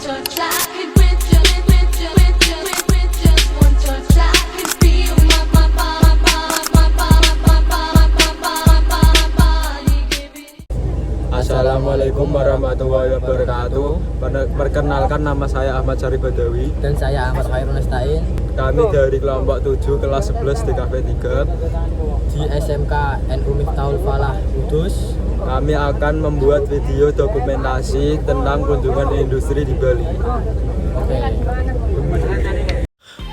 Assalamualaikum warahmatullahi wabarakatuh. Perkenalkan, nama saya Ahmad Syarif Badawi. Dan saya Ahmad Khairul Nestain. Kami dari kelompok 7 kelas 11 DKV 3 di SMK NU Miftahul Falah Kudus. Kami akan membuat video dokumentasi tentang kunjungan industri di Bali. Oke.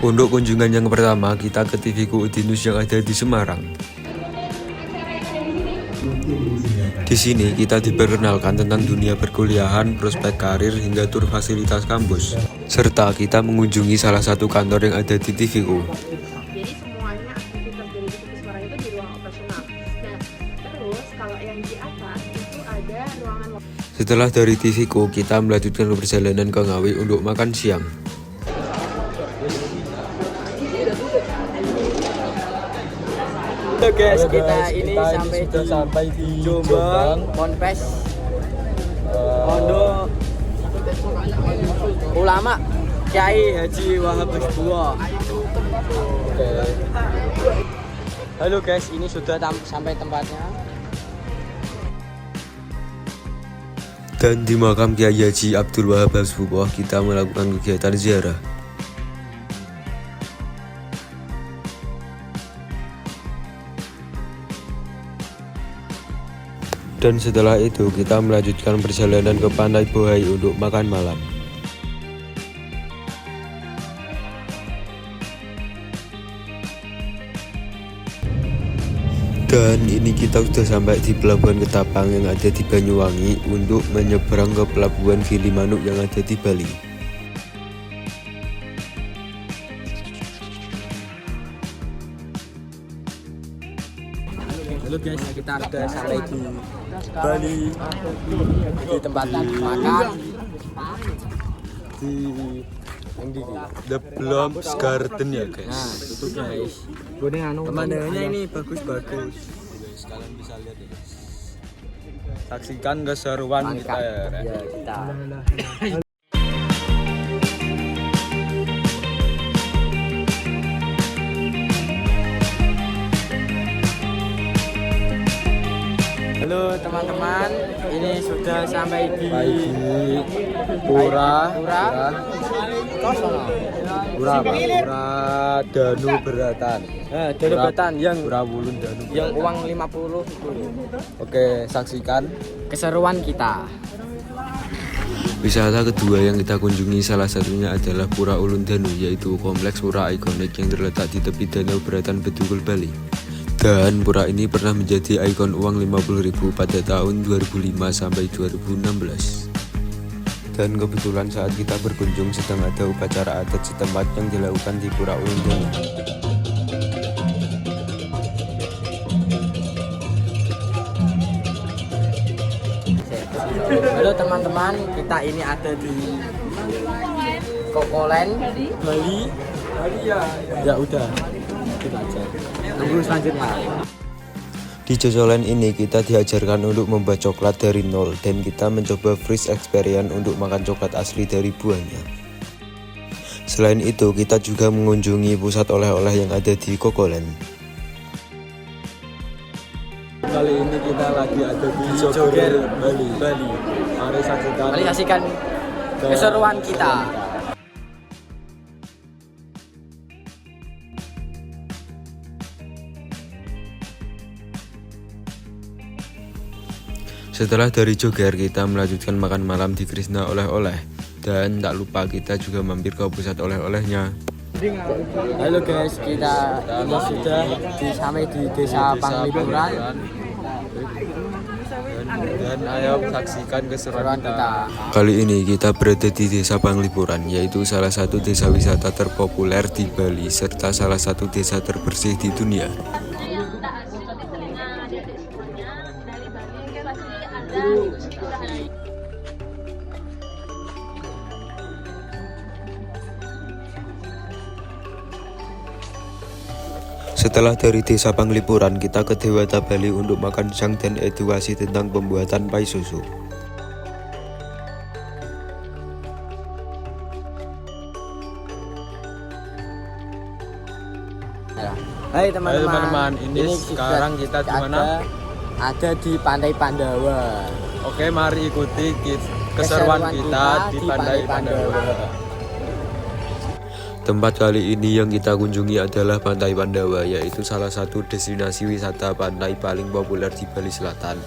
Untuk kunjungan yang pertama, kita ke TVku Udinus yang ada di Semarang. Di sini kita diperkenalkan tentang dunia perkuliahan, prospek karir, hingga tur fasilitas kampus. Serta kita mengunjungi salah satu kantor yang ada di TVku. Jadi semuanya aktivitas dari TV Semarang itu di ruang operasional. Nah, terus kalau yang di atas itu ada ruangan. Setelah dari TVku, kita melanjutkan perjalanan ke Ngawi untuk makan siang. Halo guys, kita ini sampai di Jombang, Ponpes, Pondok Ulama Kyai Haji Wahab Basbuwa. Halo guys, ini sudah sampai tempatnya. Dan di makam Kyai Haji Abdul Wahab Basbuwa, kita melakukan kegiatan ziarah. Dan setelah itu kita melanjutkan perjalanan ke Pantai Bohai untuk makan malam. Dan ini kita sudah sampai di Pelabuhan Ketapang yang ada di Banyuwangi untuk menyeberang ke Pelabuhan Gilimanuk yang ada di Bali. Halo guys, kita sudah sampai di Bali, di tempat makan di The Blooms Garden ya guys. Nah, itu guys. Pemandangannya ini bagus-bagus. Kalian bisa lihat ya guys. Saksikan keseruan kita ya. Ya, kita. Halo teman-teman, ini sudah sampai di Pura Danu Beratan. Danu Beratan yang Pura Wulun Danu yang Beratan. uang 50. Oke, saksikan Keseruan kita. Wisata kedua yang kita kunjungi salah satunya adalah Pura Ulun Danu, yaitu kompleks pura ikonik yang terletak di tepi Danau Beratan Bedugul, Bali. Dan pura ini pernah menjadi ikon uang 50.000 pada tahun 2005 sampai 2016. Dan kebetulan saat kita berkunjung sedang ada upacara adat setempat yang dilakukan di Pura Ulun Danu. Halo teman-teman, kita ini ada di Kokolen, Bali. ya udah kita aja. Tunggu selanjutnya. Di Jojolen ini kita diajarkan untuk membuat coklat dari nol dan kita mencoba freeze experience untuk makan coklat asli dari buahnya. Selain itu kita juga mengunjungi pusat oleh-oleh yang ada di Kokolen. Kali ini kita lagi ada di Joger Bali. Mari saksikan Keseruan kita. Setelah dari Joger, kita melanjutkan makan malam di Krishna Oleh-oleh. Dan tak lupa kita juga mampir ke pusat oleh-olehnya. Halo guys, kita ini sudah sampai di Desa Panglipuran. dan ayo saksikan keseruan kita. Kali ini kita berada di Desa Panglipuran, yaitu salah satu desa wisata terpopuler di Bali, serta salah satu desa terbersih di dunia. Setelah dari Desa Panglipuran, kita ke Dewata Bali untuk makan siang dan edukasi tentang pembuatan pai susu. Ya. Hai teman-teman, ini sekarang kita di mana? Ada di Pantai Pandawa. Oke, mari ikuti keseruan kita di Pantai Pandawa. Tempat kali ini yang kita kunjungi adalah Pantai Pandawa, yaitu salah satu destinasi wisata pantai paling populer di Bali Selatan,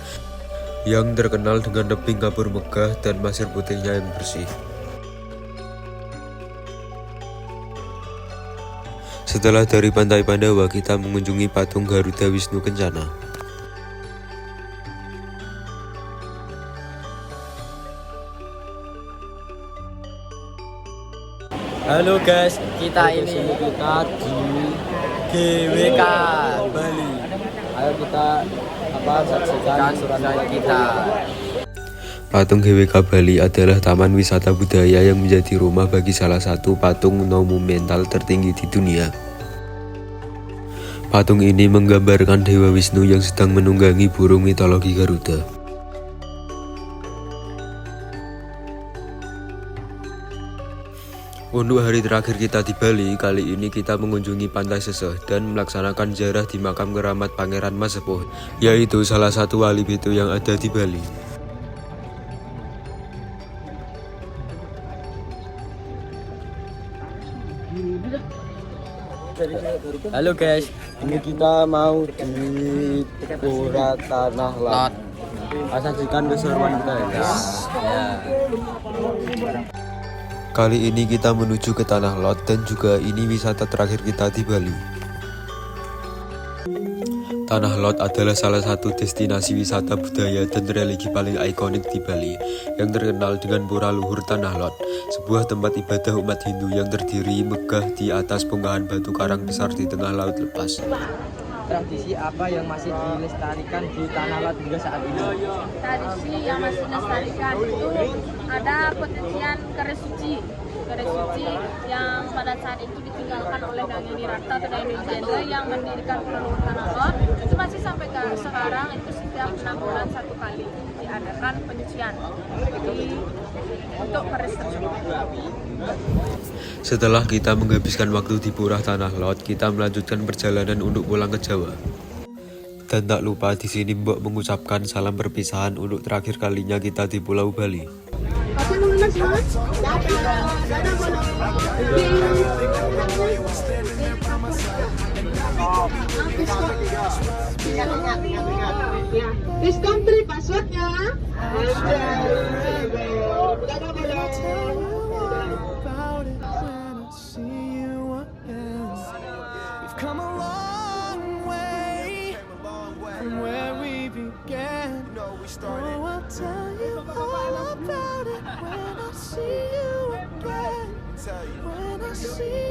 yang terkenal dengan tebing kapur megah dan pasir putihnya yang bersih. Setelah dari Pantai Pandawa, kita mengunjungi patung Garuda Wisnu Kencana. Halo guys, kita di GWK Bali. Ayo kita saksikan keseruan kita. Patung GWK Bali adalah taman wisata budaya yang menjadi rumah bagi salah satu patung monumental tertinggi di dunia. Patung ini menggambarkan Dewa Wisnu yang sedang menunggangi burung mitologi Garuda. Untuk hari terakhir kita di Bali, kali ini kita mengunjungi Pantai Seseh dan melaksanakan ziarah di makam keramat Pangeran Masepuh, yaitu salah satu wali bitu yang ada di Bali. Halo guys, Ini kita mau di Pura Tanah Lot. Saksikan keseruan kita ya. Kali ini kita menuju ke Tanah Lot dan juga ini wisata terakhir kita di Bali. Tanah Lot adalah salah satu destinasi wisata budaya dan religi paling ikonik di Bali, yang terkenal dengan Pura Luhur Tanah Lot, sebuah tempat ibadah umat Hindu yang terdiri megah di atas bongkahan batu karang besar di tengah laut lepas. tradisi apa yang masih dilestarikan di Tanah Lot hingga saat ini? Tradisi yang masih dilestarikan itu ada pencucian keris suci yang pada saat itu ditinggalkan oleh Dangeni Nirata atau Dangeni Jendra yang mendirikan Pura Luhur Tanah Lot. Itu masih sampai ke sekarang, itu setiap 6 bulan 1 kali diadakan penyucian untuk keris tersebut. Setelah kita menghabiskan waktu di Pura Tanah Lot, kita melanjutkan perjalanan untuk pulang ke Jawa. Dan tak lupa di sini Mbok mengucapkan salam perpisahan untuk terakhir kalinya kita di Pulau Bali. Oke teman-teman, dadah This country passwordnya. Come a long way from where we began. Oh, I'll tell you all about it when I see you again. When I see